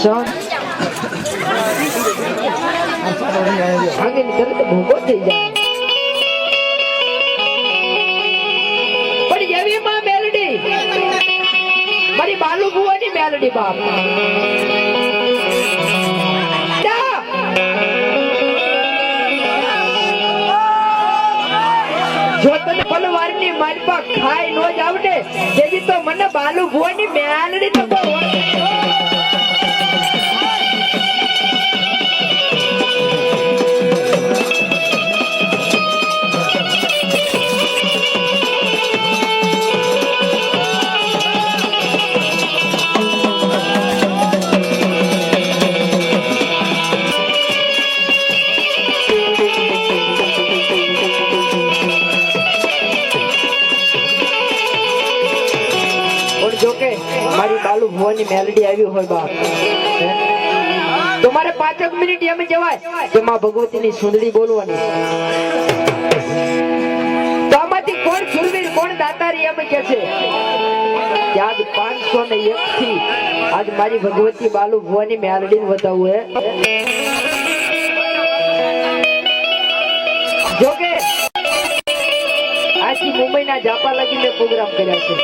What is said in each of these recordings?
કિશન આગળ તરત ભૂગો થઈ જાય પણ એવી માં મેલડી મારી બાલુ ભુવાની મેલડી બાપ જો તને પલવારની માલપા ખાઈ નો જ આવડે જેવી તો મને બાલુ ભુવાની મેલડી તો બહુ મારી બાલુ ભુવાની મેલડી આવી હોય બાપ તો મારે 5 મિનિટ એમ જવાય કે માં ભગવતીની સુંદરી બોલવાની તો આમાંથી કોણ સુરવીર કોણ દાતારી એમ કે છે આજ 501 થી આજ મારી ભગવતી બાલુ ભુવાની મેલડી ને બતાવું હે જોકે આથી મુંબઈ ના જાપા લગી મેં પ્રોગ્રામ કર્યા છે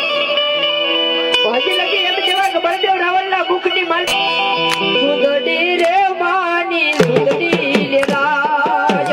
હજી લગી એમ જેવા કે બળદેવ રાવણના મુખની માલ સુંદરી રે માની સુંદરી રે રાજ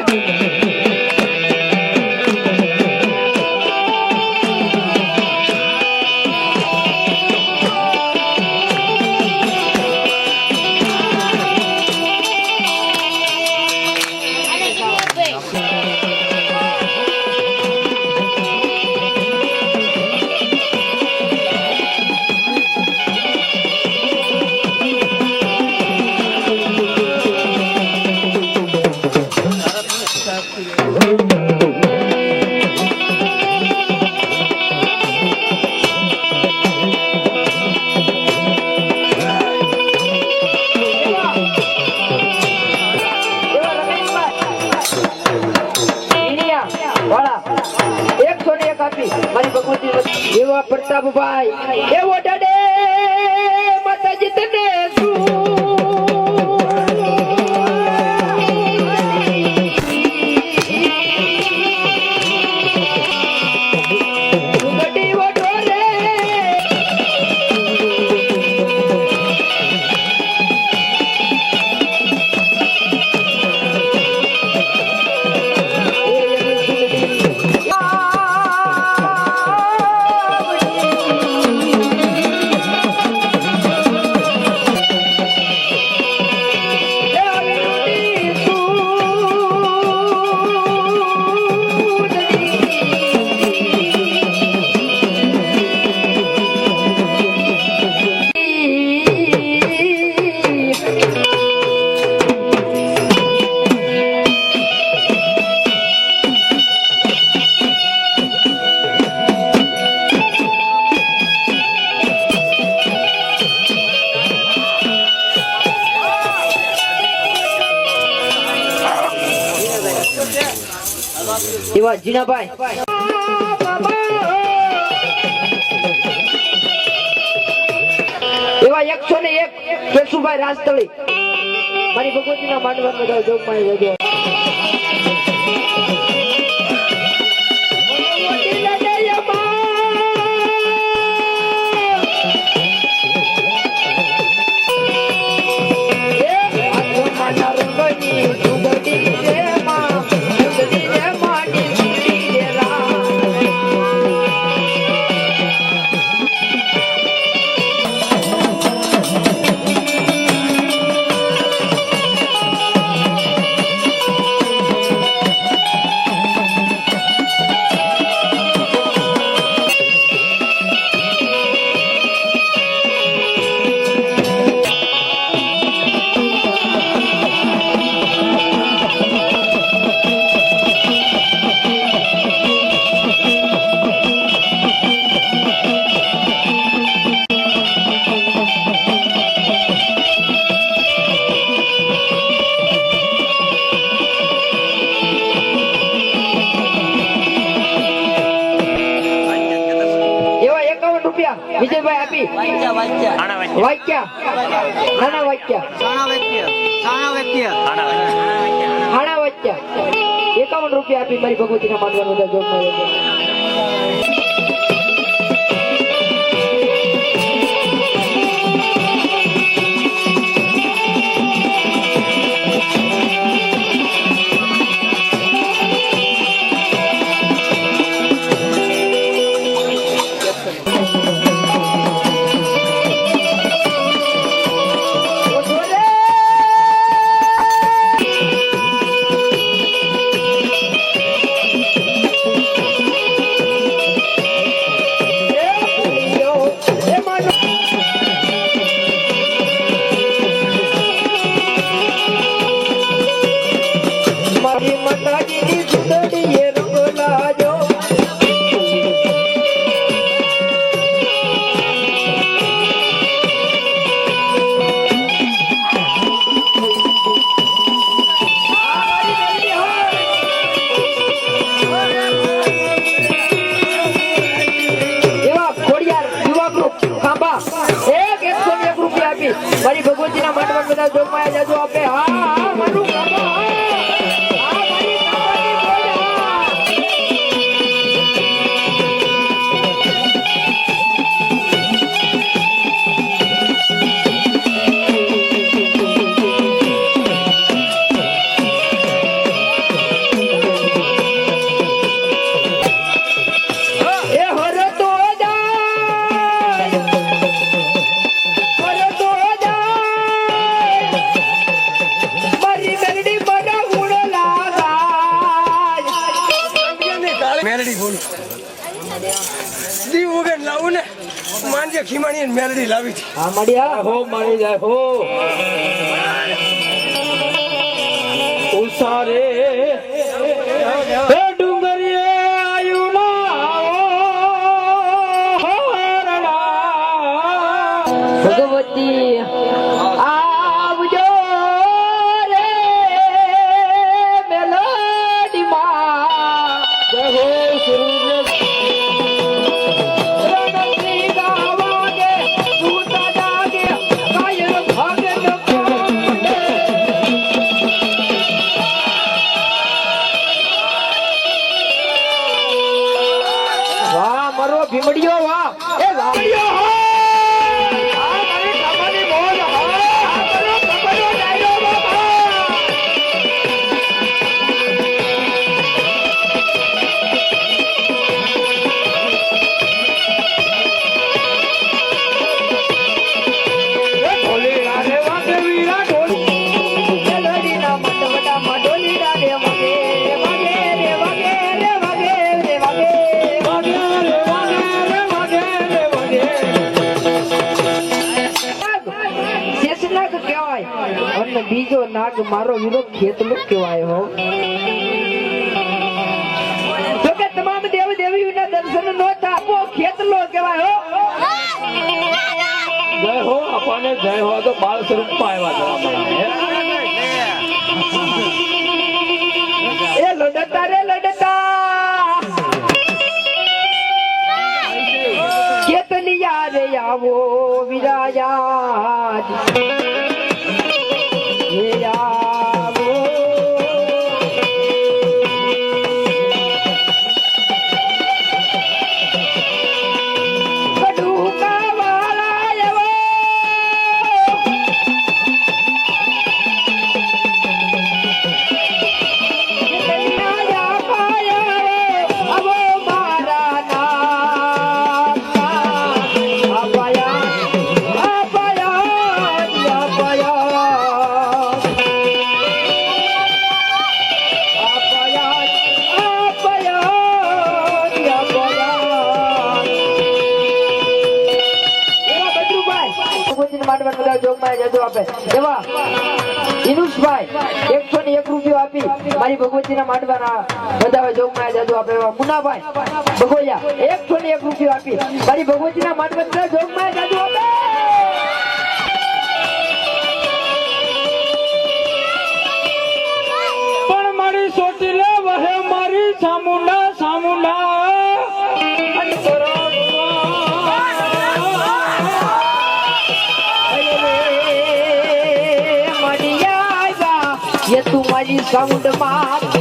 એવા પ્રતાપભાઈ એવો ડડે માતાજી તને એવા જીનાભાઈ એવા 101 કેશુભાઈ રાજતળી મારી ભગવતીના માંડવા બધા જોગમાં વેજો આપી વાક્યા નાના વાક્યા હાણા વાક્યા 51 રૂપિયા આપી મારી ભગવતીના માંડવાનું બધા જોગમાં મારી ભગવતીના માંડવા બધા જોગમાં જાજો આપે હા મારું ખીમાણી મેલડી લાવી છે હા મળ્યા હો મળી જાય હો ઉસારે ડુંગરીએ આયુ ભગવતી આવજો રે મેલડી માં જય હો સૂરજ ભીમડીયો વાહ એ લાવડીયો હો આ મારી કમાની મોજ હો આ મારો કમાનો ડાયરો બાબા એ ઢોલી રાને વાગે વીરા ઢોલી મેલડી ના મંડવડા માં ઢોલી રાને વાગે વાગે રે વાગે રે વાગે રે વાગે અને બીજો નાગ મારો વીરો ખેતલો કહેવાય હો તો કે તમામ દેવ દેવીઓના દર્શન નો થાપો ખેતલો કહેવાય હો જય હો આપણને જય હો તો બાળ સ્વરૂપમાં આવ્યા એ લડતા રે લડતા ખેતલિયા રે આવો વિરાયા મારી ભગવતીના માંડવાના બધા જોગમાં જાજો આપે મુનાભાઈ ભગોયા 101 રૂપિયો આપી મારી ભગવતીના માંડવાના જોગમાં જાજો આપે પણ મારી સોટી લે વહે મારી સામુંડા સામુંડા તું મારી સાઉન્ડ માં